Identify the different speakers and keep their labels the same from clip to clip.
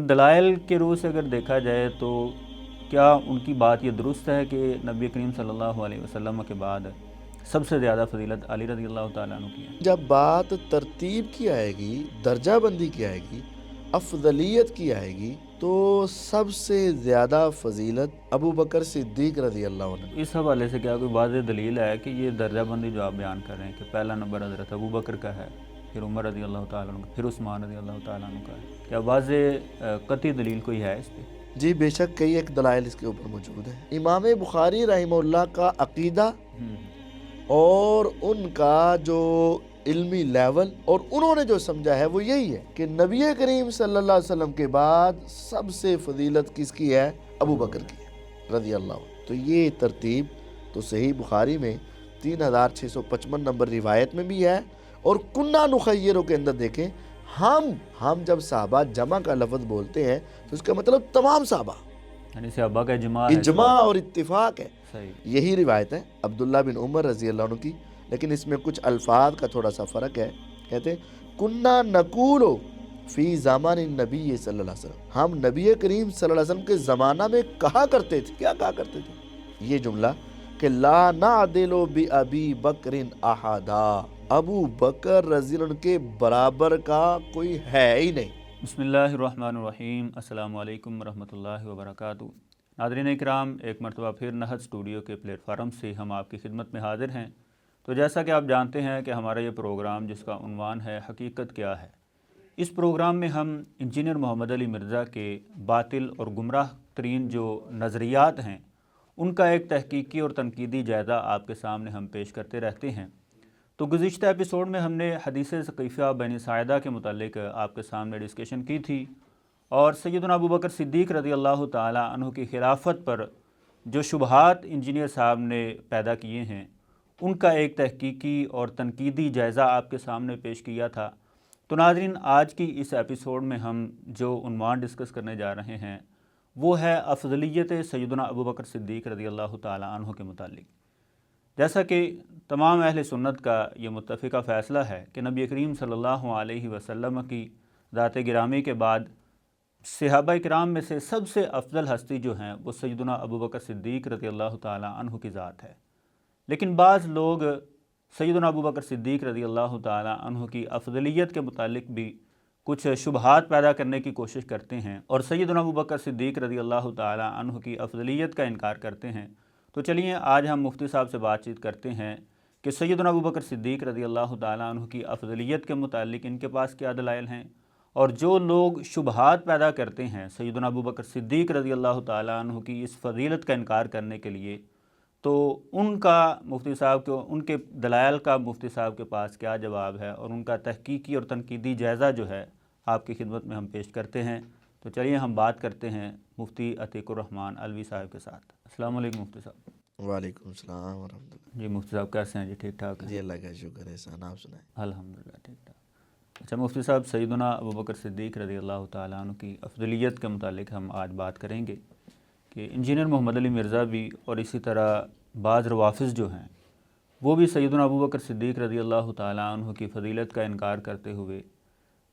Speaker 1: دلائل کے روح سے اگر دیکھا جائے تو کیا ان کی بات یہ درست ہے کہ نبی کریم صلی اللہ علیہ وسلم کے بعد سب سے زیادہ فضیلت علی رضی اللہ تعالیٰ عنہ کی ہے؟
Speaker 2: جب بات ترتیب کی آئے گی، درجہ بندی کی آئے گی، افضلیت کی آئے گی، تو سب سے زیادہ فضیلت ابو بکر صدیق رضی اللہ عنہ۔
Speaker 1: اس حوالے سے کیا کوئی واضح دلیل ہے کہ یہ درجہ بندی جو آپ بیان کر رہے ہیں کہ پہلا نمبر حضرت ابو بکر کا ہے، پھر عمر رضی اللہ تعالیٰ عنہ کا، پھر عثمان رضی اللہ تعالیٰ عنہ کا ہے، کیا واضح قطعی دلیل کوئی ہے اس پہ؟
Speaker 2: جی بے شک کئی ایک دلائل اس کے اوپر موجود ہیں۔ امام بخاری رحمہ اللہ کا عقیدہ اور ان کا جو علمی لیول اور انہوں نے جو سمجھا ہے وہ یہی ہے کہ نبی کریم صلی اللہ علیہ وسلم کے بعد سب سے فضیلت کس کی ہے؟ ابو بکر کی ہے رضی اللہ عنہ۔ تو یہ ترتیب تو صحیح بخاری میں 3655 نمبر روایت میں بھی ہے، اور کنہ نخیروں کے اندر دیکھیں، ہم جب صحابہ جمع کا لفظ بولتے ہیں تو اس کا مطلب تمام صحابہ،
Speaker 1: یعنی صحابہ کا اجماع ہے،
Speaker 2: اجماع اور اتفاق ہے۔
Speaker 1: صحیح۔
Speaker 2: یہی روایت ہے عبداللہ بن عمر رضی اللہ عنہ کی، لیکن اس میں کچھ الفاظ کا تھوڑا سا فرق ہے۔ کہتے ہیں کنہ نقولو فی زمان النبی صلی اللہ علیہ وسلم، ہم نبی کریم صلی اللہ علیہ وسلم کے زمانہ میں کہا کرتے تھے، کیا کہا کرتے تھے؟ یہ جملہ کہ لا نعدل بأبی بکر احدا، ابو بکر رضی اللہ عنہ کے برابر کا کوئی ہے ہی نہیں۔
Speaker 1: بسم اللہ الرحمن الرحیم، السلام علیکم ورحمۃ اللہ وبرکاتہ۔ ناظرین اکرام، ایک مرتبہ پھر نہج اسٹوڈیو کے پلیٹ فارم سے ہم آپ کی خدمت میں حاضر ہیں۔ تو جیسا کہ آپ جانتے ہیں کہ ہمارا یہ پروگرام جس کا عنوان ہے حقیقت کیا ہے، اس پروگرام میں ہم انجینئر محمد علی مرزا کے باطل اور گمراہ ترین جو نظریات ہیں ان کا ایک تحقیقی اور تنقیدی جائزہ آپ کے سامنے ہم پیش کرتے رہتے ہیں۔ تو گزشتہ ایپیسوڈ میں ہم نے حدیث ثقیفہ بنی ساعدہ کے متعلق آپ کے سامنے ڈسکشن کی تھی، اور سیدنا ابو بکر صدیق رضی اللہ تعالیٰ عنہ کی خلافت پر جو شبہات انجینئر صاحب نے پیدا کیے ہیں ان کا ایک تحقیقی اور تنقیدی جائزہ آپ کے سامنے پیش کیا تھا۔ تو ناظرین، آج کی اس ایپیسوڈ میں ہم جو عنوان ڈسکس کرنے جا رہے ہیں وہ ہے افضلیت سیدنا ابو بکر صدیق رضی اللہ تعالیٰ عنہ کے متعلق۔ جیسا کہ تمام اہل سنت کا یہ متفقہ فیصلہ ہے کہ نبی کریم صلی اللہ علیہ وسلم کی ذات گرامی کے بعد صحابہ کرام میں سے سب سے افضل ہستی جو ہیں وہ سیدنا ابو بکر صدیق رضی اللہ تعالیٰ عنہ کی ذات ہے، لیکن بعض لوگ سیدنا ابو بکر صدیق رضی اللہ تعالیٰ عنہ کی افضلیت کے متعلق بھی کچھ شبہات پیدا کرنے کی کوشش کرتے ہیں اور سیدنا ابو بکر صدیق رضی اللہ تعالیٰ عنہ کی افضلیت کا انکار کرتے ہیں۔ تو چلیے آج ہم مفتی صاحب سے بات چیت کرتے ہیں کہ سیدنا ابو بکر صدیق رضی اللہ تعالیٰ عنہ کی افضلیت کے متعلق ان کے پاس کیا دلائل ہیں، اور جو لوگ شبہات پیدا کرتے ہیں سیدنا ابو بکر صدیق رضی اللہ تعالیٰ عنہ کی اس فضیلت کا انکار کرنے کے لیے، تو ان کا مفتی صاحب کو ان کے دلائل کا مفتی صاحب کے پاس کیا جواب ہے، اور ان کا تحقیقی اور تنقیدی جائزہ جو ہے آپ کی خدمت میں ہم پیش کرتے ہیں۔ تو چلیے ہم بات کرتے ہیں مفتی عتیق الرحمن علوی صاحب کے ساتھ۔ السلام علیکم مفتی صاحب۔
Speaker 2: وعلیکم السلام ورحمۃ اللہ۔
Speaker 1: جی مفتی صاحب کیسے ہیں؟ جی ٹھیک ٹھاک ہیں؟
Speaker 2: جی اللہ کا شکر ہے، احسان، آپ سنائیں؟
Speaker 1: الحمدللہ ٹھیک ٹھاک۔ اچھا مفتی صاحب، سیدنا ابو بکر صدیق رضی اللہ تعالیٰ عنہ کی افضلیت کے متعلق ہم آج بات کریں گے کہ انجینئر محمد علی مرزا بھی اور اسی طرح بعض روافظ جو ہیں وہ بھی سیدنا ابو بکر صدیق رضی اللہ تعالیٰ عنہ کی فضیلت کا انکار کرتے ہوئے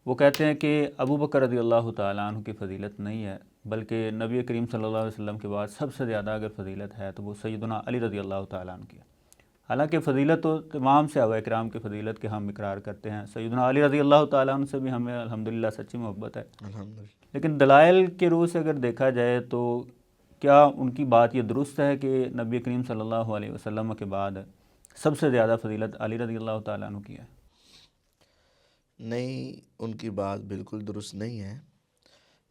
Speaker 1: وہ کہتے ہیں کہ ابو بکر رضی اللہ تعالیٰ عنہ کی فضیلت نہیں ہے، بلکہ نبی کریم صلی اللہ علیہ وسلم کے بعد سب سے زیادہ اگر فضیلت ہے تو وہ سیدنا علی رضی اللہ تعالیٰ عنہ کی ہے۔ حالانکہ فضیلت تو تمام صحابہ کرام کی فضیلت کے ہم اقرار کرتے ہیں، سیدنا علی رضی اللہ تعالیٰ عنہ سے بھی ہمیں الحمدللہ سچی محبت ہے،
Speaker 2: الحمدللہ۔
Speaker 1: لیکن دلائل کے روح سے اگر دیکھا جائے تو کیا ان کی بات یہ درست ہے کہ نبی کریم صلی اللہ علیہ وسلم کے بعد سب سے زیادہ فضیلت علی رضی اللہ تعالیٰ عنہ کی ہے؟
Speaker 2: نہیں، ان کی بات بالکل درست نہیں ہے،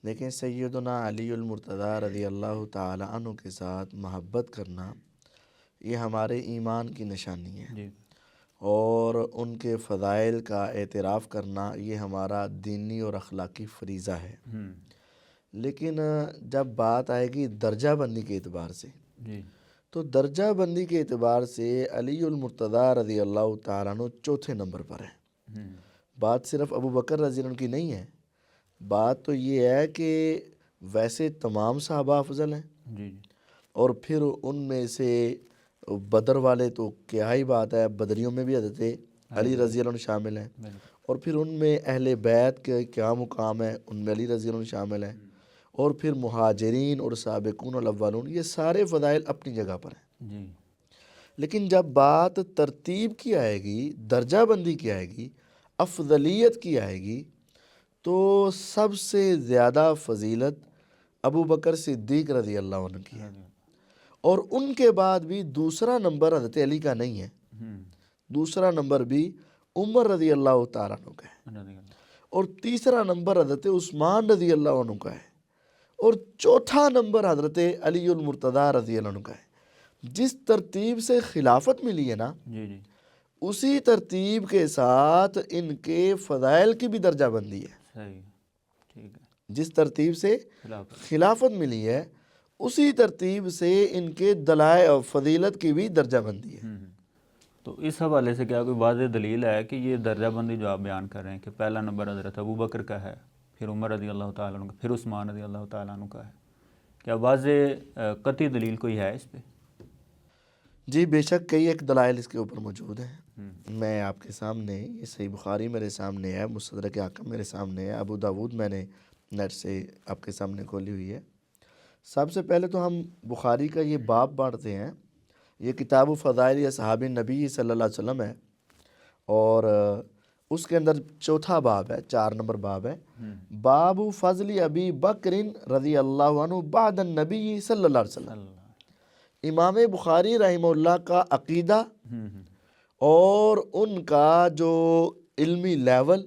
Speaker 2: لیکن سیدنا علی المرتضیٰ رضی اللہ تعالی عنہ کے ساتھ محبت کرنا یہ ہمارے ایمان کی نشانی ہے،
Speaker 1: جی،
Speaker 2: اور ان کے فضائل کا اعتراف کرنا یہ ہمارا دینی اور اخلاقی فریضہ ہے۔ لیکن جب بات آئے گی درجہ بندی کے اعتبار سے،
Speaker 1: جی،
Speaker 2: تو درجہ بندی کے اعتبار سے علی المرتضیٰ رضی اللہ تعالیٰ عنہ چوتھے نمبر پر ہے۔ بات صرف ابو بکر رضی اللہ عنہ کی نہیں ہے، بات تو یہ ہے کہ ویسے تمام صحابہ افضل ہیں،
Speaker 1: جی،
Speaker 2: اور پھر ان میں سے بدر والے تو کیا ہی بات ہے، بدریوں میں بھی حضرت علی رضی اللہ عنہ شامل ہیں، اور پھر ان میں اہل بیت کے کیا مقام ہے، ان میں علی رضی اللہ عنہ شامل ہیں، اور پھر مہاجرین اور سابقون الاولون، یہ سارے فضائل اپنی جگہ پر ہیں،
Speaker 1: جی
Speaker 2: لیکن جب بات ترتیب کی آئے گی، درجہ بندی کی آئے گی، افضلیت کی آئے گی، تو سب سے زیادہ فضیلت ابو بکر صدیق رضی اللہ عنہ کی ہے، اور ان کے بعد بھی دوسرا نمبر حضرت علی کا نہیں ہے، دوسرا نمبر بھی عمر رضی اللہ تعالیٰ عنہ کا ہے، اور تیسرا نمبر حضرت عثمان رضی اللہ عنہ کا ہے، اور چوتھا نمبر حضرت علی المرتضیٰ رضی اللہ عنہ کا ہے۔ جس ترتیب سے خلافت ملی ہے نا،
Speaker 1: جی جی
Speaker 2: اسی ترتیب کے ساتھ ان کے فضائل کی بھی درجہ بندی ہے۔
Speaker 1: صحیح، ٹھیک ہے،
Speaker 2: جس ترتیب سے
Speaker 1: خلافت،
Speaker 2: خلافت ملی ہے اسی ترتیب سے ان کے دلائل اور فضیلت کی بھی درجہ بندی ہے۔
Speaker 1: تو اس حوالے سے کیا کوئی واضح دلیل ہے کہ یہ درجہ بندی جو آپ بیان کر رہے ہیں کہ پہلا نمبر حضرت ابو بکر کا ہے، پھر عمر رضی اللہ تعالیٰ عنہ کا، پھر عثمان رضی اللہ تعالیٰ عنہ کا ہے، کیا واضح قطعی دلیل کوئی ہے اس پہ؟
Speaker 2: جی بے شک کئی ایک دلائل اس کے اوپر موجود ہیں، میں آپ کے سامنے، یہ صحیح بخاری میرے سامنے ہے، مستدرک حاکم میرے سامنے ہے، ابو داود میں نے نیٹ سے آپ کے سامنے کھولی ہوئی ہے۔ سب سے پہلے تو ہم بخاری کا یہ باب بانٹتے ہیں، یہ کتاب فضائل اصحاب نبی صلی اللہ علیہ وسلم ہے، اور اس کے اندر چوتھا باب ہے، 4 نمبر باب ہے، باب فضل ابی بکر رضی اللہ عنہ بعد النبی صلی اللہ علیہ وسلم۔ امام بخاری رحمہ اللہ کا عقیدہ اور ان کا جو علمی لیول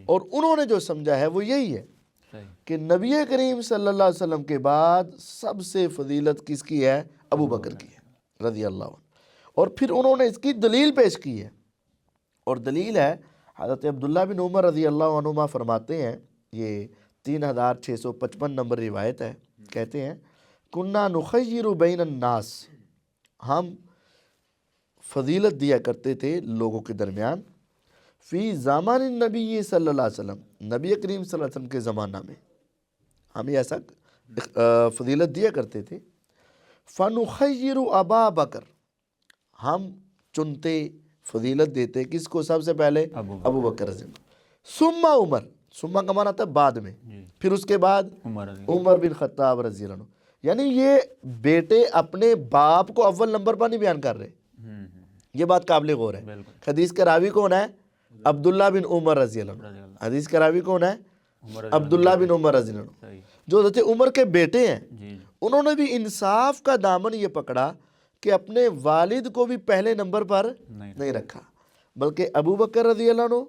Speaker 2: اور انہوں نے جو سمجھا ہے وہ یہی ہے کہ نبی کریم صلی اللہ علیہ وسلم کے بعد سب سے فضیلت کس کی ہے؟ ابو بکر کی ہے رضی اللہ عنہ، اور پھر انہوں نے اس کی دلیل پیش کی ہے، اور دلیل ہے حضرت عبداللہ بن عمر رضی اللہ عنہما فرماتے ہیں، یہ 3655 نمبر روایت ہے، کہتے ہیں کننا نخیر بین الناس، ہم فضیلت دیا کرتے تھے لوگوں کے درمیان، فی زمان النبی صلی اللہ علیہ وسلم، نبی کریم صلی اللہ علیہ وسلم کے زمانہ میں ہم یہ ایسا فضیلت دیا کرتے تھے، فنخیر ابا بکر، ہم چنتے فضیلت دیتے کس کو؟ سب سے پہلے ابو بکر رضی اللہ، ثم عمر، ثم کا معنی تھا بعد میں، پھر اس کے بعد عمر بن خطاب رضی اللہ عنہ، یعنی یہ بیٹے اپنے باپ کو اول نمبر پر نہیں بیان کر رہے، یہ بات قابل غور ہے۔ حدیث کا راوی کون ہے؟ عبداللہ بن عمر رضی اللہ عنہ، حدیث کا راوی کون ہے؟ عبداللہ بن عمر رضی اللہ عنہ، جو حضرت عمر کے بیٹے ہیں، انہوں نے بھی انصاف کا دامن یہ پکڑا کہ اپنے والد کو بھی پہلے نمبر پر نہیں رکھا، بلکہ ابو بکر رضی اللہ عنہ،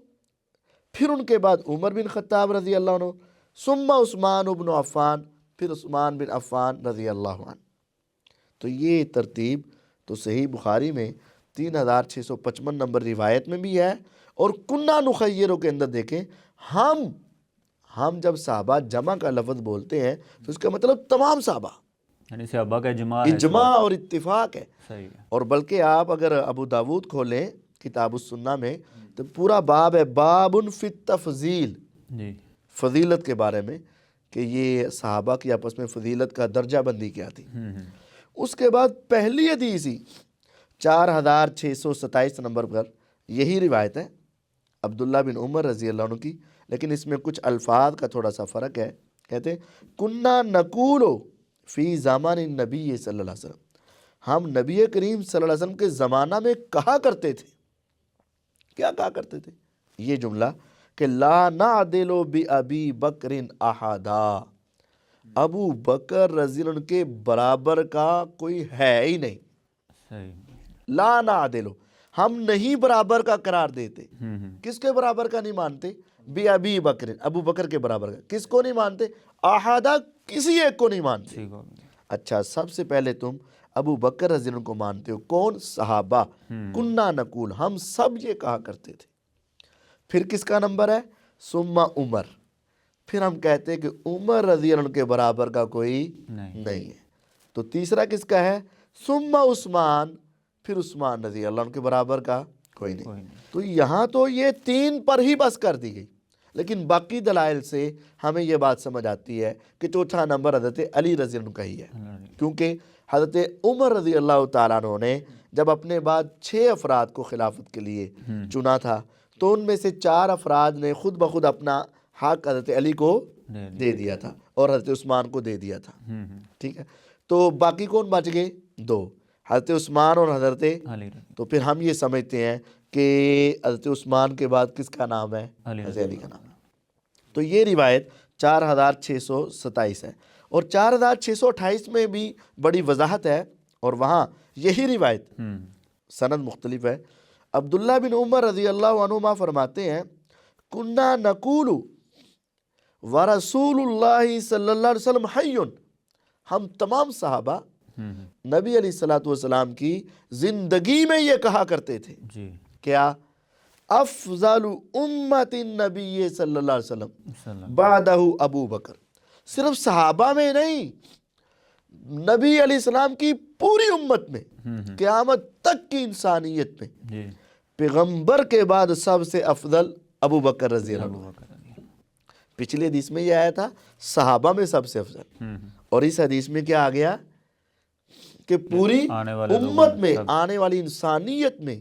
Speaker 2: پھر ان کے بعد عمر بن خطاب رضی اللہ عنہ، ثم عثمان بن عفان، پھر عثمان بن عفان رضی اللہ عنہ۔ تو یہ ترتیب تو صحیح بخاری میں 3655 نمبر روایت میں بھی ہے، اور کنہ نخیروں کے اندر دیکھیں، ہم جب صحابہ جمع کا لفظ بولتے ہیں تو اس کا مطلب تمام صحابہ،
Speaker 1: یعنی صحابہ کا
Speaker 2: اجماع اور اتفاق ہے۔
Speaker 1: صحیح،
Speaker 2: اور بلکہ آپ اگر ابو داود کھولیں کتاب السنہ میں تو پورا باب ہے، باب فی التفضیل،
Speaker 1: جی
Speaker 2: فضیلت کے بارے میں، کہ یہ صحابہ کی آپس میں فضیلت کا درجہ بندی کیا تھی۔ اس کے بعد پہلی حدیث ہی 4627 نمبر پر یہی روایت ہے عبداللہ بن عمر رضی اللہ عنہ کی، لیکن اس میں کچھ الفاظ کا تھوڑا سا فرق ہے، کہتے ہیں کننا نقولو فی زمان النبی صلی اللہ علیہ وسلم، ہم نبی کریم صلی اللہ علیہ وسلم کے زمانہ میں کہا کرتے تھے، کیا کہا کرتے تھے؟ یہ جملہ کہ لا نعدل بأبی بکر احدا، ابو بکر رضی اللہ عنہ کے برابر کا کوئی ہے ہی نہیں،
Speaker 1: صحیح،
Speaker 2: لا نعدل، ہم نہیں برابر کا قرار دیتے، کس کے برابر کا نہیں مانتے؟ بأبی بکر، ابو بکر کے برابر کا، کس کو نہیں مانتے؟ احدا، کسی ایک کو نہیں مانتے۔ اچھا، سب سے پہلے تم ابو بکر رضی اللہ عنہ کو مانتے ہو، کون؟ صحابہ، کننا نقول، ہم سب یہ کہا کرتے تھے۔ پھر کس کا نمبر ہے؟ ثم عمر، پھر ہم کہتے ہیں کہ عمر رضی اللہ عنہ کے برابر کا کوئی نہیں ہے۔ تو تیسرا کس کا ہے؟ ثم عثمان، پھر عثمان رضی اللہ عنہ کے برابر کا کوئی نہیں۔ تو یہاں تو یہ 3 پر ہی بس کر دی گئی، لیکن باقی دلائل سے ہمیں یہ بات سمجھ آتی ہے کہ چوتھا نمبر حضرت علی رضی اللہ عنہ کا ہی ہے، کیونکہ حضرت عمر رضی اللہ تعالیٰ عنہ نے جب اپنے بعد 6 افراد کو خلافت کے لیے چنا تھا، تو ان میں سے 4 افراد نے خود بخود اپنا حق حضرت علی کو دے دیا تھا اور حضرت عثمان کو دے دیا تھا. ٹھیک ہے, تو باقی کون بچ گئے؟ 2, حضرت عثمان اور حضرت
Speaker 1: علی.
Speaker 2: تو پھر ہم یہ سمجھتے ہیں کہ حضرت عثمان کے بعد کس کا نام ہے؟ حضرت علی کا نام ہے. تو یہ روایت 4627 ہے. اور 4628 میں بھی بڑی وضاحت ہے, اور وہاں یہی روایت سند مختلف ہے. عبداللہ بن عمر رضی اللہ عنہما فرماتے ہیں کننا نقول ورسول اللہ صلی اللہ علیہ وسلم حی, ہم تمام صحابہ نبی علیہ الصلوۃ والسلام کی زندگی میں یہ کہا کرتے تھے
Speaker 1: جی
Speaker 2: کیا؟ افضل امت النبی صلی اللہ علیہ وسلم بعدہ ابو بکر. صرف صحابہ میں نہیں, نبی علیہ السلام کی پوری امت میں, قیامت تک کی انسانیت میں
Speaker 1: جی
Speaker 2: پیغمبر کے بعد سب سے افضل ابو بکر رضی اللہ عنہ. پچھلی حدیث میں یہ آیا تھا صحابہ میں سب سے افضل, اور اس حدیث میں کیا آ گیا کہ پوری امت میں, آنے والی انسانیت میں,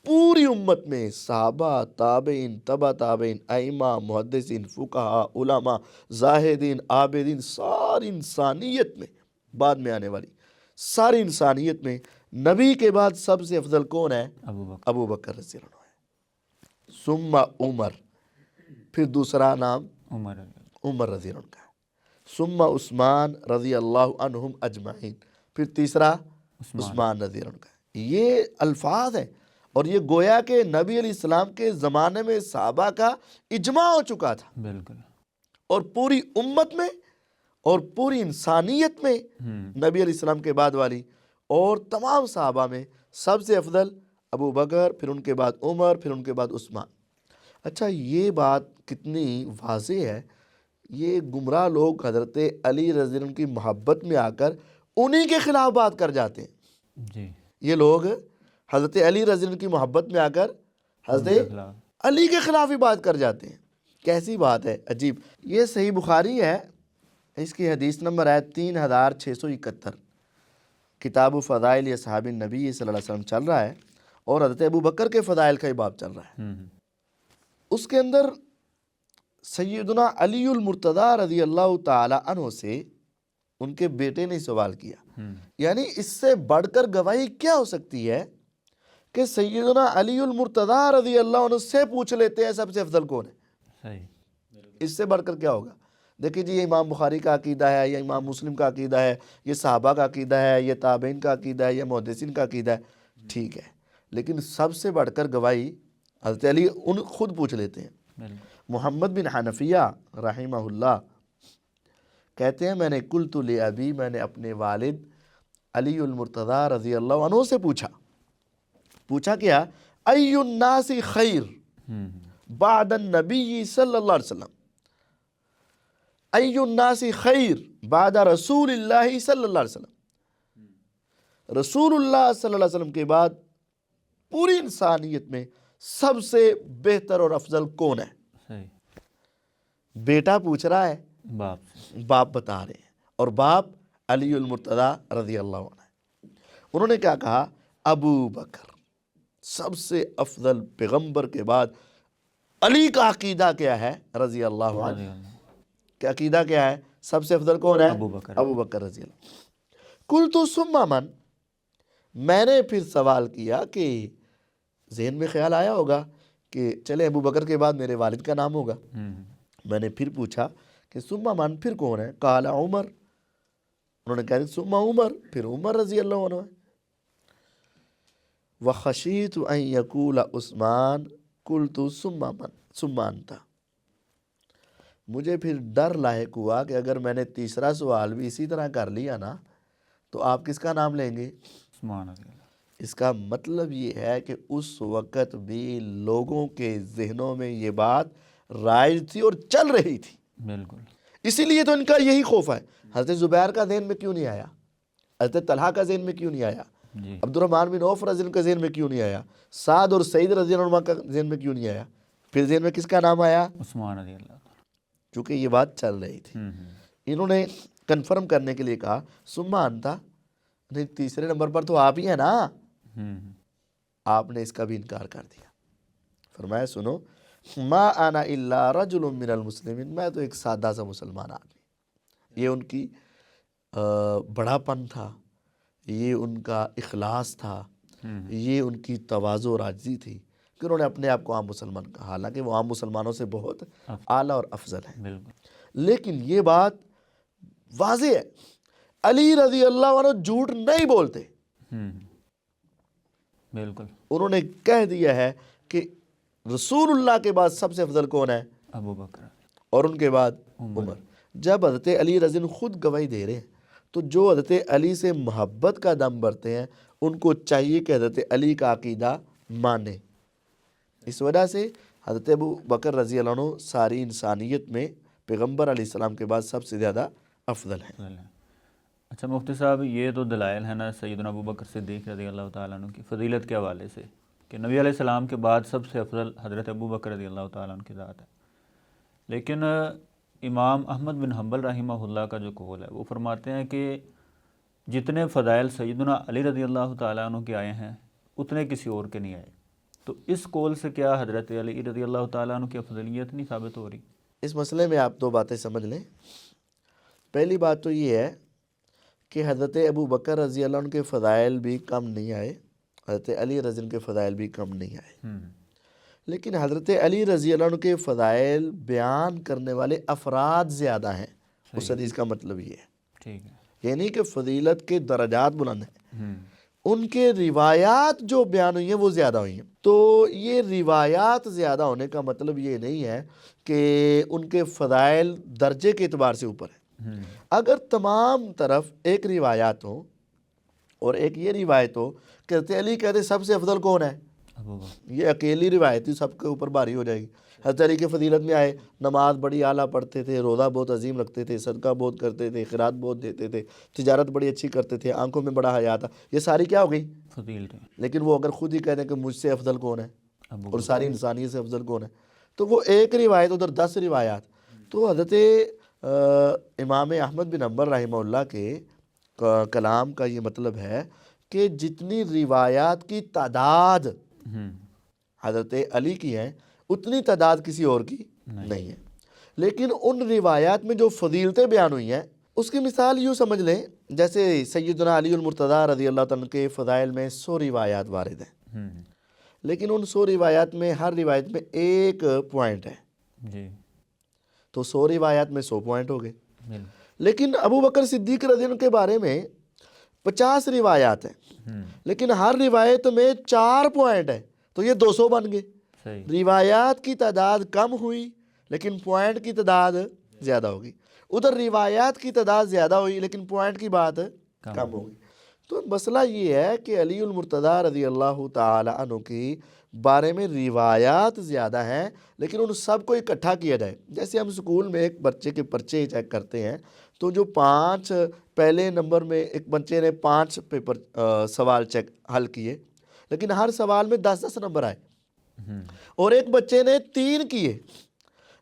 Speaker 2: پوری امت میں صحابہ, تابعین, تبع تابعین, ائمہ, محدثین, فقہاء, علماء, زاہدین, عابدین, ساری انسانیت میں, بعد میں آنے والی ساری انسانیت میں نبی کے بعد سب سے افضل کون ہے؟ ابو بکر رضی اللہ عنہ ہے. ثم عمر, پھر دوسرا نام عمر رضی اللہ عنہ کا ہے. ثم عثمان رضی اللہ عنہم اجمعین, پھر تیسرا عثمان رضی اللہ عنہ کا ہے. یہ الفاظ ہیں, اور یہ گویا کہ نبی علیہ السلام کے زمانے میں صحابہ کا اجماع ہو چکا تھا,
Speaker 1: بالکل,
Speaker 2: اور پوری امت میں اور پوری انسانیت میں نبی علیہ السلام کے بعد والی اور تمام صحابہ میں سب سے افضل ابو بکر, پھر ان کے بعد عمر, پھر ان کے بعد عثمان. اچھا, یہ بات کتنی واضح ہے. یہ گمراہ لوگ حضرت علی رضی اللہ عنہ کی محبت میں آ کر انہی کے خلاف بات کر جاتے ہیں.
Speaker 1: جی
Speaker 2: یہ لوگ حضرت علی رضی اللہ عنہ کی محبت میں آ کر حضرت علی کے خلاف ہی بات کر جاتے ہیں. کیسی بات ہے, عجیب. یہ صحیح بخاری ہے, اس کی حدیث نمبر ہے 3671, کتاب فضائل اصحاب النبی صلی اللہ علیہ وسلم چل رہا ہے, اور حضرت ابو بکر کے فضائل کا ہی باب چل رہا ہے. اس کے اندر سیدنا علی المرتضیٰ رضی اللہ تعالی عنہ سے ان کے بیٹے نے سوال کیا, یعنی اس سے بڑھ کر گواہی کیا ہو سکتی ہے کہ سیدنا علی المرتضیٰ رضی اللہ عنہ سے پوچھ لیتے ہیں سب سے افضل کون ہے. اس سے بڑھ کر کیا ہوگا؟ دیکھیں جی, یہ امام بخاری کا عقیدہ ہے, یہ امام مسلم کا عقیدہ ہے, یہ صحابہ کا عقیدہ ہے, یہ تابعین کا عقیدہ ہے, یہ محدثین کا عقیدہ ہے. ٹھیک ہے, لیکن سب سے بڑھ کر گواہی حضرت علی ان خود پوچھ لیتے ہیں. محمد بن حنفیہ رحمہ اللہ کہتے ہیں میں نے قلت لابی, میں نے اپنے والد علی المرتضیٰ رضی اللہ عنہ سے پوچھا کیا, ای الناس خیر بعد النبی صلی اللہ علیہ وسلم, ای الناس خیر بعد رسول اللہ صلی اللہ علیہ وسلم, رسول اللہ صلی اللہ علیہ وسلم کے بعد پوری انسانیت میں سب سے بہتر اور افضل کون ہے؟ بیٹا پوچھ رہا ہے, باپ بتا رہے ہیں, اور باپ علی المرتضیٰ رضی اللہ عنہ ہے. انہوں نے کیا کہا؟ ابو بکر. سب سے افضل پیغمبر کے بعد علی کا عقیدہ کیا ہے؟ رضی اللہ عنہ. کہ عقیدہ کیا ہے؟ سب سے افضل کون ہے؟ ابو بکر رضی اللہ. قلت ثم من, میں نے پھر سوال کیا کہ ذہن میں خیال آیا ہوگا کہ چلے ابو بکر کے بعد میرے والد کا نام ہوگا. میں نے پھر پوچھا کہ ثم من, پھر کون ہے؟ قال عمر. انہوں نے کہا ثم عمر, پھر عمر رضی اللہ عنہ ہے. وخشیت ان یقول عثمان قلت ثم من ثم انت. مجھے پھر ڈر لاحق ہوا کہ اگر میں نے تیسرا سوال بھی اسی طرح کر لیا نا تو آپ کس کا نام لیں گے؟
Speaker 1: عثمان.
Speaker 2: اس کا مطلب یہ ہے کہ اس وقت بھی لوگوں کے ذہنوں میں یہ بات رائج تھی اور چل رہی تھی.
Speaker 1: بالکل,
Speaker 2: اسی لیے تو ان کا یہی خوف ہے. حضرت زبیر کا ذہن میں کیوں نہیں آیا؟ حضرت طلحہ کا ذہن میں کیوں نہیں آیا؟ عبد الرحمن بن عوف رضی اللہ عنہ کا ذہن میں کیوں نہیں آیا؟ سعد اور سعید رضی اللہ عنہ کا ذہن میں کیوں نہیں آیا؟ پھر ذہن میں کس کا نام آیا؟
Speaker 1: عثمان رضی اللہ.
Speaker 2: چونکہ یہ بات چل رہی تھی. انہوں نے کنفرم کرنے کے لیے کہا ثم انت, نہیں تیسرے نمبر پر تو آپ ہی ہیں نا. آپ نے اس کا بھی انکار کر دیا. فرمایا سنو, ما انا الا رجل من المسلمین، میں تو ایک سادہ سا مسلمان آدمی۔ یہ ان کی بڑا پن تھا، یہ ان کا اخلاص تھا، یہ ان کی تواضع اور عاجزی تھی کہ انہوں نے اپنے آپ کو عام مسلمان کہا، حالانکہ وہ عام مسلمانوں سے بہت اعلیٰ اور افضل ہیں۔
Speaker 1: بالکل،
Speaker 2: لیکن یہ بات واضح ہے، علی رضی اللہ عنہ جھوٹ نہیں بولتے۔
Speaker 1: بالکل،
Speaker 2: انہوں نے کہہ دیا ہے کہ رسول اللہ کے بعد سب سے افضل کون ہے؟
Speaker 1: ابو بکر،
Speaker 2: اور ان کے بعد عمر۔ جب حضرت علی رضی اللہ عنہ خود گواہی دے رہے ہیں تو جو حضرت علی سے محبت کا دم بھرتے ہیں ان کو چاہیے کہ حضرت علی کا عقیدہ مانے۔ اس وجہ سے حضرت ابو بکر رضی اللہ عنہ ساری انسانیت میں پیغمبر علیہ السلام کے بعد سب سے زیادہ افضل ہیں۔
Speaker 1: اچھا مفتی صاحب، یہ تو دلائل ہے نا سیدنا ابو بکر صدیق رضی اللہ تعالیٰ عنہ کی فضیلت کے حوالے سے کہ نبی علیہ السلام کے بعد سب سے افضل حضرت ابو بکر رضی اللہ تعالیٰ عنہ کی ذات ہے، لیکن امام احمد بن حنبل رحمہ اللہ کا جو قول ہے وہ فرماتے ہیں کہ جتنے فضائل سیدنا علی رضی اللہ تعالیٰ عنہ کے آئے ہیں اتنے کسی اور کے نہیں آئے، تو اس قول سے کیا حضرت علی رضی اللہ تعالیٰ عنہ کی افضلیت نہیں ثابت ہو رہی؟
Speaker 2: اس مسئلے میں آپ دو باتیں سمجھ لیں۔ پہلی بات تو یہ ہے کہ حضرت ابو بکر رضی اللہ عنہ کے فضائل بھی کم نہیں آئے، حضرت علی رضی اللہ عنہ کے فضائل بھی کم نہیں آئے، لیکن حضرت علی رضی اللہ عنہ کے فضائل بیان کرنے والے افراد زیادہ ہیں۔ اس حدیث کا مطلب یہ ہے،
Speaker 1: ٹھیک ہے،
Speaker 2: یعنی کہ فضیلت کے درجات بلند ہیں، ان کے روایات جو بیان ہوئی ہیں وہ زیادہ ہوئی ہیں۔ تو یہ روایات زیادہ ہونے کا مطلب یہ نہیں ہے کہ ان کے فضائل درجے کے اعتبار سے اوپر ہیں۔ اگر تمام طرف ایک روایات ہو اور ایک یہ روایت ہو کہ حضرت علی کہتے سب سے افضل کون ہے،
Speaker 1: ابو بکر،
Speaker 2: یہ اکیلی روایت ہی سب کے اوپر بھاری ہو جائے گی۔ حضرت علی کے فضیلت میں آئے نماز بڑی اعلیٰ پڑھتے تھے، روزہ بہت عظیم رکھتے تھے، صدقہ بہت کرتے تھے، خیرات بہت دیتے تھے، تجارت بڑی اچھی کرتے تھے، آنکھوں میں بڑا حیا تھا، یہ ساری کیا ہو گئی
Speaker 1: فضیلتیں،
Speaker 2: لیکن وہ اگر خود ہی کہہ دیں کہ مجھ سے افضل کون ہے
Speaker 1: ابو
Speaker 2: اور
Speaker 1: بکر،
Speaker 2: ساری انسانیت سے افضل کون ہے، تو وہ ایک روایت ادھر 10 روایات۔ تو حضرت امام احمد بن حنبل رحمہ اللہ کے کلام کا یہ مطلب ہے کہ جتنی روایات کی تعداد حضرت علی کی ہیں اتنی تعداد کسی اور کی نہیں ہے، لیکن ان روایات میں جو فضیلتیں بیان ہوئی ہیں اس کی مثال یوں سمجھ لیں جیسے سیدنا علی المرتضیٰ رضی اللہ تعالیٰ کے فضائل میں 100 روایات وارد ہیں، لیکن ان 100 روایات میں ہر روایت میں ایک پوائنٹ ہے،
Speaker 1: جی،
Speaker 2: تو 100 روایات میں 100 پوائنٹ ہو گئے۔ لیکن ابو بکر صدیق رضی اللہ عنہ کے بارے میں 50 روایات ہیں، لیکن ہر روایت میں 4 پوائنٹ ہے، تو یہ 200 بن گئے۔ روایات کی تعداد کم ہوئی لیکن پوائنٹ کی تعداد زیادہ ہوگی، ادھر روایات کی تعداد زیادہ ہوئی لیکن پوائنٹ کی بات کم ہوگی۔ تو مسئلہ یہ ہے کہ علی المرتضیٰ رضی اللہ تعالی عنہ کی بارے میں روایات زیادہ ہیں، لیکن ان سب کو اکٹھا کیا جائے، جیسے ہم اسکول میں ایک بچے کے پرچے چیک کرتے ہیں تو جو 5 پہلے نمبر میں ایک بچے نے 5 پیپر سوال چیک حل کیے لیکن ہر سوال میں 10 نمبر آئے، اور ایک بچے نے 3 کیے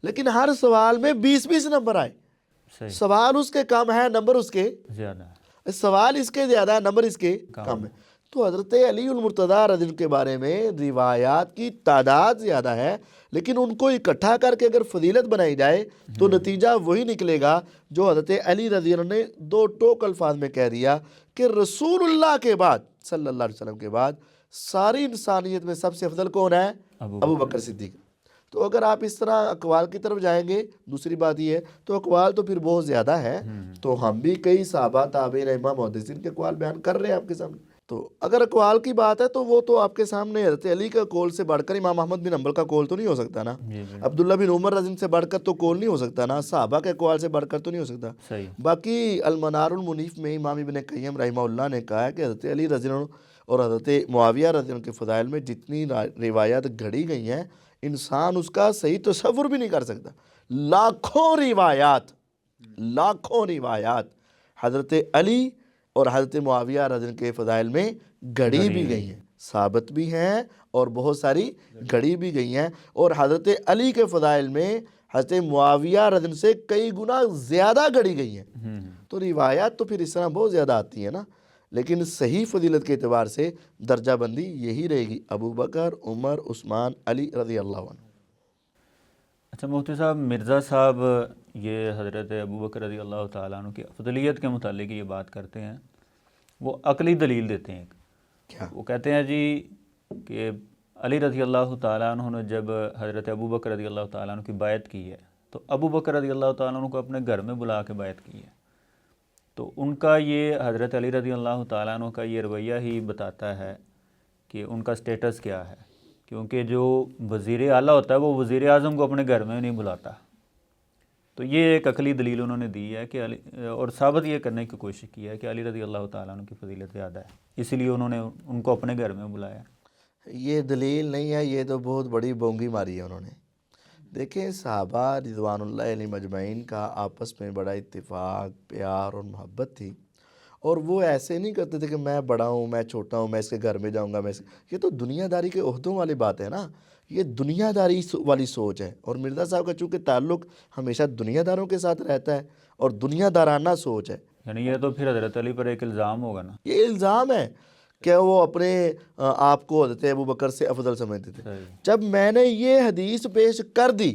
Speaker 2: لیکن ہر سوال میں 20 نمبر آئے۔ سوال اس کے کم ہے، نمبر اس کے
Speaker 1: زیادہ،
Speaker 2: سوال اس کے زیادہ ہے، نمبر اس کے کم ہے۔ تو حضرت علی المرتضیٰ رضی اللہ کے بارے میں روایات کی تعداد زیادہ ہے، لیکن ان کو اکٹھا کر کے اگر فضیلت بنائی جائے تو نتیجہ وہی نکلے گا جو حضرت علی رضی اللہ نے 2 ٹوک الفاظ میں کہہ دیا کہ رسول اللہ کے بعد صلی اللہ علیہ وسلم کے بعد ساری انسانیت میں سب سے افضل کون ہے؟ ابو بکر صدیق۔ تو اگر آپ اس طرح اقوال کی طرف جائیں گے، دوسری بات یہ ہے تو اقوال تو پھر بہت زیادہ ہے، تو ہم بھی کئی صحابہ تابعین ائمہ محدثین کے اقوال بیان کر رہے ہیں آپ کے سامنے۔ تو اگر اقوال کی بات ہے تو وہ تو آپ کے سامنے حضرت علی کا قول سے بڑھ کر امام احمد بن حنبل کا قول تو نہیں ہو سکتا نا، عبداللہ بن عمر رضی سے بڑھ کر تو قول نہیں ہو سکتا نا، صحابہ کے اقوال سے بڑھ کر تو نہیں ہو سکتا۔ باقی المنار المنیف میں امام ابن قیم رحمہ اللہ نے کہا ہے کہ حضرت علی رضی اللہ عنہ اور حضرت معاویہ رضی اللہ عنہ کے فضائل میں جتنی روایات گھڑی گئی ہیں انسان اس کا صحیح تصور بھی نہیں کر سکتا۔ لاکھوں روایات حضرت علی اور حضرت معاویہ رضی اللہ عنہ کے فضائل میں گھڑی بھی گئی ہیں، ثابت بھی ہیں اور بہت ساری گھڑی بھی گئی ہیں، اور حضرت علی کے فضائل میں حضرت معاویہ رضی اللہ عنہ سے کئی گنا زیادہ گھڑی گئی ہیں۔ تو روایات تو پھر اس طرح بہت زیادہ آتی ہیں نا، لیکن صحیح فضیلت کے اعتبار سے درجہ بندی یہی رہے گی، ابو بکر، عمر، عثمان، علی رضی اللہ عنہ۔
Speaker 1: اچھا مفتی صاحب، مرزا صاحب یہ حضرت ابو بکر رضی اللہ تعالیٰ عنہ کی افضلیت کے متعلق یہ بات کرتے ہیں، وہ عقلی دلیل دیتے ہیں
Speaker 2: کیا؟
Speaker 1: وہ کہتے ہیں جی کہ علی رضی اللہ تعالیٰ عنہ نے جب حضرت ابو بکر رضی اللہ تعالیٰ عنہ کی بیعت کی ہے تو ابو بکر رضی اللہ تعالیٰ عنہ کو اپنے گھر میں بلا کے بیعت کی ہے، تو ان کا یہ حضرت علی رضی اللہ تعالیٰ عنہ کا یہ رویہ ہی بتاتا ہے کہ ان کا سٹیٹس کیا ہے، کیونکہ جو وزیر اعلیٰ ہوتا ہے وہ وزیر اعظم کو اپنے گھر میں نہیں بلاتا۔ تو یہ ایک عقلی دلیل انہوں نے دی ہے کہ اور ثابت یہ کرنے کی کوشش کی ہے کہ علی رضی اللہ تعالیٰ عنہ کی فضیلت زیادہ ہے، اسی لیے انہوں نے ان کو اپنے گھر میں بلایا۔
Speaker 2: یہ دلیل نہیں ہے، یہ تو بہت بڑی بونگی ماری ہے انہوں نے۔ دیکھیں صحابہ رضوان اللہ علیہ مجمعین کا آپس میں بڑا اتفاق، پیار اور محبت تھی، اور وہ ایسے نہیں کرتے تھے کہ میں بڑا ہوں، میں چھوٹا ہوں، میں اس کے گھر میں جاؤں گا، یہ تو دنیا داری کے عہدوں والی بات ہے نا، یہ دنیا داری والی سوچ ہے۔ اور مرزا صاحب کا چونکہ تعلق ہمیشہ دنیا داروں کے ساتھ رہتا ہے اور دنیا دارانہ سوچ ہے،
Speaker 1: یعنی یہ تو پھر حضرت علی پر ایک الزام ہوگا نا۔
Speaker 2: یہ الزام ہے کہ وہ اپنے آپ کو حضرت ابو بکر سے افضل سمجھتے تھے۔ جب میں نے یہ حدیث پیش کر دی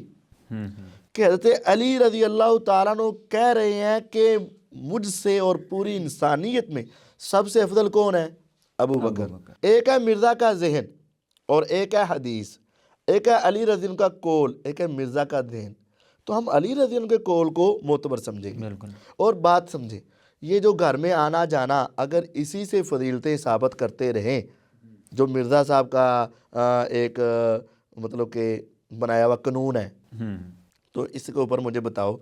Speaker 2: کہ حضرت علی رضی اللہ تعالیٰ عنہ کہہ رہے ہیں کہ مجھ سے اور پوری انسانیت میں سب سے افضل کون ہے؟ ابو بکر۔ ایک ہے مرزا کا ذہن اور ایک ہے حدیث، ایک ہے علی رضی اللہ کا قول، ایک ہے مرزا کا ذہن، تو ہم علی رضی اللہ کے قول کو معتبر سمجھیں گے اور بات سمجھیں۔ یہ جو گھر میں آنا جانا اگر اسی سے فضیلتیں ثابت کرتے رہیں، جو مرزا صاحب کا ایک مطلب کہ بنایا ہوا قانون ہے، تو اس کے اوپر مجھے بتاؤ،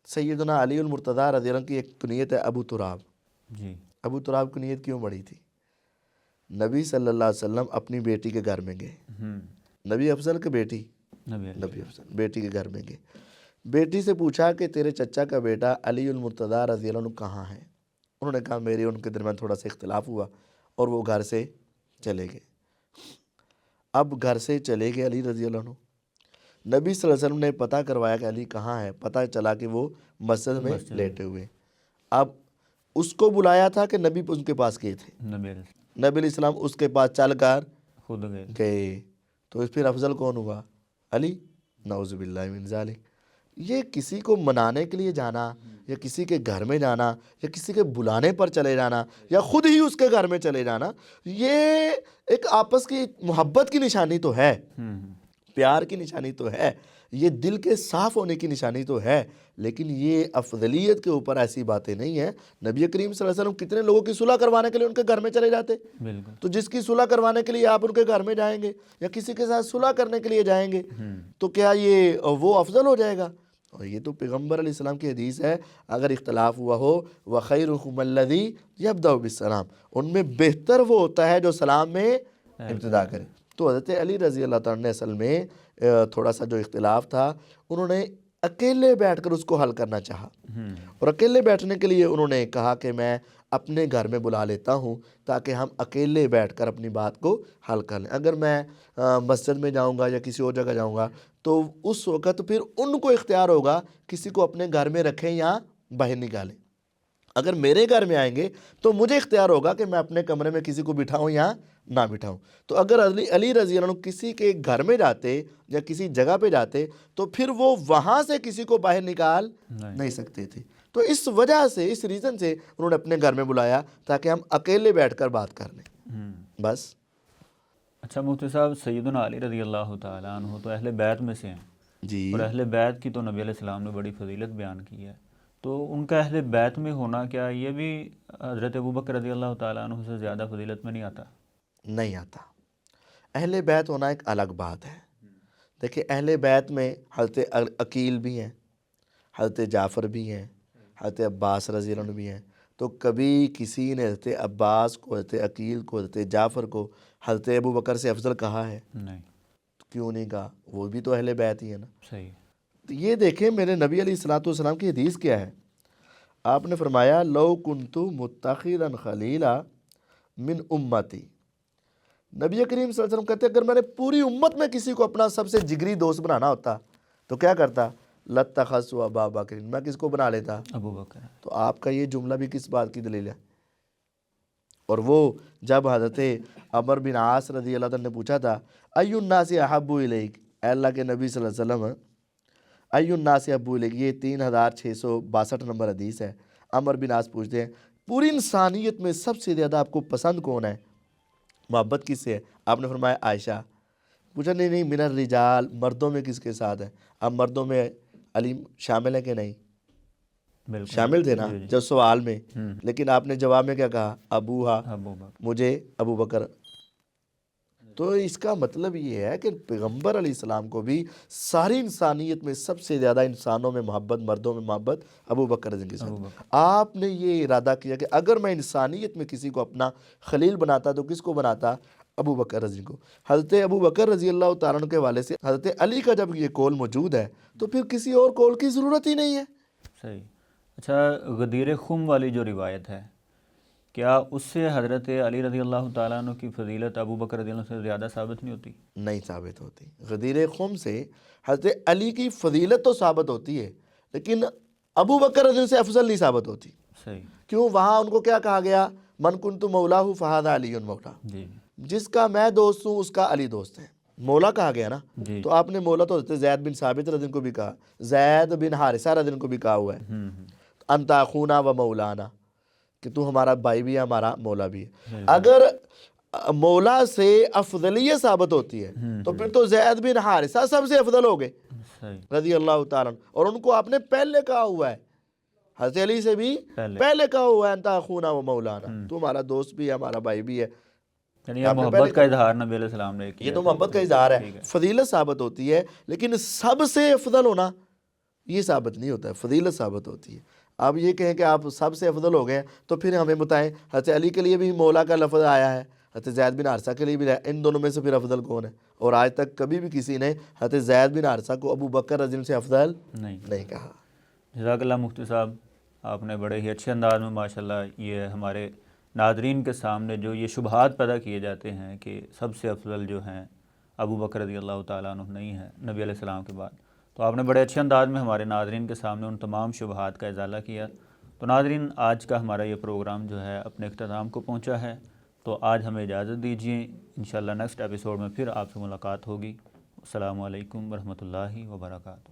Speaker 2: سیدنا علی المرتضیٰ رضی اللہ عنہ کی ایک کنیت ہے ابو تراب۔
Speaker 1: جی،
Speaker 2: ابو تراب کنیت کیوں بڑی تھی؟ نبی صلی اللہ علیہ وسلم اپنی بیٹی کے گھر میں گئے، نبی افضل کی بیٹی، نبی افضل بیٹی کے گھر میں گئے، بیٹی سے پوچھا کہ تیرے چچا کا بیٹا علی المرتضیٰ رضی اللہ عنہ کہاں ہے؟ انہوں نے کہا میری ان کے درمیان تھوڑا سا اختلاف ہوا اور وہ گھر سے چلے گئے۔ اب گھر سے چلے گئے علی رضی اللہ عنہ، نبی صلی اللہ علیہ وسلم نے پتہ کروایا کہ علی کہاں ہے، پتہ چلا کہ وہ مسجد میں لیٹے ہوئے۔ اب اس کو بلایا تھا کہ نبی ان کے پاس گئے تھے، نبی علیہ السلام اس کے پاس چل کر
Speaker 1: خود
Speaker 2: گئے، تو پھر افضل کون ہوا؟ علی، نعوذ باللہ من ذالک۔ یہ کسی کو منانے کے لیے جانا یا کسی کے گھر میں جانا یا کسی کے بلانے پر چلے جانا یا خود ہی اس کے گھر میں چلے جانا، یہ ایک آپس کی محبت کی نشانی تو ہے، پیار کی نشانی تو ہے، یہ دل کے صاف ہونے کی نشانی تو ہے، لیکن یہ افضلیت کے اوپر ایسی باتیں نہیں ہیں۔ نبی کریم صلی اللہ علیہ وسلم کتنے لوگوں کی صلح کروانے کے لیے ان کے گھر میں چلے جاتے، تو جس کی صلح کروانے کے لیے آپ ان کے گھر میں جائیں گے یا کسی کے ساتھ صلح کرنے کے لیے جائیں گے تو کیا یہ وہ افضل ہو جائے گا؟ اور یہ تو پیغمبر علیہ السلام کی حدیث ہے، اگر اختلاف ہوا ہو وَخَيْرُكُمُ الَّذِي يَبْدَأُ بِالسَّلَامِ، ان میں بہتر وہ ہوتا ہے جو سلام میں ابتدا کرے۔ تو حضرت علی رضی اللہ تعالیٰ نے اصل میں تھوڑا سا جو اختلاف تھا انہوں نے اکیلے بیٹھ کر اس کو حل کرنا چاہا، اور اکیلے بیٹھنے کے لیے انہوں نے کہا کہ میں اپنے گھر میں بلا لیتا ہوں تاکہ ہم اکیلے بیٹھ کر اپنی بات کو حل کر لیں، اگر میں مسجد میں جاؤں گا یا کسی اور جگہ جاؤں گا تو اس وقت پھر ان کو اختیار ہوگا کسی کو اپنے گھر میں رکھیں یا باہر نکالیں۔ اگر میرے گھر میں آئیں گے تو مجھے اختیار ہوگا کہ میں اپنے کمرے میں کسی کو بٹھاؤں یا نہ بٹھاؤں۔ تو اگر علی رضی اللہ عنہ کسی کے گھر میں جاتے یا کسی جگہ پہ جاتے تو پھر وہ وہاں سے کسی کو باہر نکال نہیں سکتے تھے، تو اس وجہ سے، اس ریزن سے انہوں نے اپنے گھر میں بلایا تاکہ ہم اکیلے بیٹھ کر بات کر لیں، بس۔
Speaker 1: اچھا مفتی صاحب، سیدنا علی رضی اللہ تعالیٰ عنہ تو اہل بیت میں سے ہیں
Speaker 2: جی،
Speaker 1: اور اہل بیت کی تو نبی علیہ السلام نے بڑی فضیلت بیان کی ہے، تو ان کا اہل بیت میں ہونا کیا یہ بھی حضرت ابو بکر رضی اللہ تعالیٰ عنہ سے زیادہ فضیلت میں نہیں آتا؟ نہیں
Speaker 2: آتا۔ اہل بیت ہونا ایک الگ بات ہے۔ دیکھیں اہل بیت میں حضرت عقیل بھی ہیں، حضرت جعفر بھی ہیں، حضرت عباس رضی اللہ عنہ بھی ہیں، تو کبھی کسی نے حضرت عباس کو، حضرت عقیل کو، حضرت جعفر کو حضرت ابو بکر سے افضل کہا ہے؟
Speaker 1: نہیں۔
Speaker 2: کیوں نہیں کہا؟ وہ بھی تو اہل بیت ہی ہے نا۔
Speaker 1: صحیح۔
Speaker 2: تو یہ دیکھیں میرے نبی علیہ الصلوۃ والسلام کی حدیث کیا ہے، آپ نے فرمایا لو کنت متخذا خلیلا من امتی، نبی کریم صلی اللہ علیہ وسلم کہتے اگر میں نے پوری امت میں کسی کو اپنا سب سے جگری دوست بنانا ہوتا تو کیا کرتا؟ لاتخذت ابا بکر، میں کس کو بنا لیتا؟ ابو بکر۔ تو آپ کا یہ جملہ بھی کس بات کی دلیل ہے؟ اور وہ جب حضرت عمر بن عاص رضی اللہ عنہ نے پوچھا تھا ای الناس احب الیک، اے اللہ کے نبی صلی اللہ علیہ وسلم ای الناس ابو لگ، یہ 3662 نمبر حدیث ہے۔ عمر بن عاص پوچھتے ہیں پوری انسانیت میں سب سے زیادہ آپ کو پسند کون ہے، محبت کس سے ہے؟ آپ نے فرمایا عائشہ۔ پوچھا نہیں من الرجال، مردوں میں کس کے ساتھ ہے؟ اب مردوں میں علی شامل ہے کہ نہیں؟
Speaker 1: بالکل
Speaker 2: شامل تھے نا جب سوال میں،
Speaker 1: ہوں،
Speaker 2: لیکن آپ نے جواب میں کیا کہا؟ ابوہا،
Speaker 1: ابو بکر۔
Speaker 2: مجھے ابو بکر۔ تو اس کا مطلب یہ ہے کہ پیغمبر علیہ السلام کو بھی ساری انسانیت میں سب سے زیادہ انسانوں میں محبت، مردوں میں محبت ابو بکر رضی اللہ
Speaker 1: ابو
Speaker 2: عنہ کے
Speaker 1: بکر۔
Speaker 2: ساتھ۔ آپ نے یہ ارادہ کیا کہ اگر میں انسانیت میں کسی کو اپنا خلیل بناتا تو کس کو بناتا؟ ابو بکر رضی کو۔ حضرت ابو بکر رضی اللہ تعالیٰ عنہ کے والے سے حضرت علی کا جب یہ قول موجود ہے تو پھر کسی اور قول کی ضرورت ہی نہیں ہے۔
Speaker 1: صحیح۔ اچھا، غدیر خم والی جو روایت ہے، کیا اس سے حضرت علی رضی اللہ تعالیٰ عنہ کی فضیلت ابو بکر رضی اللہ عنہ سے زیادہ ثابت نہیں ہوتی؟
Speaker 2: نہیں ثابت ہوتی۔ غدیر خم سے حضرت علی کی فضیلت تو ثابت ہوتی ہے، لیکن ابو بکر رضی اللہ سے افضل نہیں ثابت ہوتی۔
Speaker 1: صحیح۔
Speaker 2: کیوں؟ وہاں ان کو کیا کہا گیا؟ من کنت مولاہ فہذا علی مولا،
Speaker 1: جی
Speaker 2: جس کا میں دوست ہوں اس کا علی دوست ہے، مولا کہا گیا نا۔
Speaker 1: جی۔
Speaker 2: تو آپ نے مولا تو حضرت زید بن ثابت رضی اللہ عنہ کو بھی کہا، زید بن حارثہ رضی اللہ عنہ کو بھی کہا ہوا ہے، انت اخونا و مولانا، کہ تو ہمارا بھائی بھی ہے ہمارا مولا بھی ہے۔ اگر مولا سے افضلیت ثابت ہوتی ہے تو پھر تو زید بن حارثہ سب سے افضل ہو گئے
Speaker 1: صحیح۔
Speaker 2: رضی اللہ تعالیٰ عنہ، اور ان کو آپ نے پہلے کہا ہوا ہے، حضرت علی سے بھی
Speaker 1: پہلے۔
Speaker 2: پہلے کہا ہوا ہے انت اخونا و مولانا، تو ہمارا دوست بھی ہے ہمارا بھائی بھی ہے۔
Speaker 1: یعنی یہ
Speaker 2: آپ نے پہلے
Speaker 1: محبت کا
Speaker 2: کہا،
Speaker 1: اظہار نبی علیہ السلام نے کیا۔
Speaker 2: یہ تو محبت کا اظہار ہے،
Speaker 1: ٹھیک
Speaker 2: فضیلت ثابت ہوتی ہے، لیکن سب سے افضل ہونا یہ ثابت نہیں ہوتا ہے، فضیلت ثابت ہوتی ہے۔ آپ یہ کہیں کہ آپ سب سے افضل ہو گئے تو پھر ہمیں بتائیں حضرت علی کے لیے بھی مولا کا لفظ آیا ہے، حضرت زید بن حارثہ کے لیے بھی ہے، ان دونوں میں سے پھر افضل کون ہے؟ اور آج تک کبھی بھی کسی نے حضرت زید بن حارثہ کو ابو بکر رضی اللہ عنہ سے افضل نہیں کہا۔
Speaker 1: جزاک اللہ مفتی صاحب، آپ نے بڑے ہی اچھے انداز میں ماشاءاللہ یہ ہمارے ناظرین کے سامنے جو یہ شبہات پیدا کیے جاتے ہیں کہ سب سے افضل جو ہیں ابو بکر رضی اللہ تعالیٰ عنہ نہیں ہے نبی علیہ السلام کے بعد، تو آپ نے بڑے اچھے انداز میں ہمارے ناظرین کے سامنے ان تمام شبہات کا ازالہ کیا۔ تو ناظرین، آج کا ہمارا یہ پروگرام جو ہے اپنے اختتام کو پہنچا ہے، تو آج ہمیں اجازت دیجیے، انشاءاللہ نیکسٹ ایپیسوڈ میں پھر آپ سے ملاقات ہوگی۔ السلام علیکم ورحمۃ اللہ وبرکاتہ۔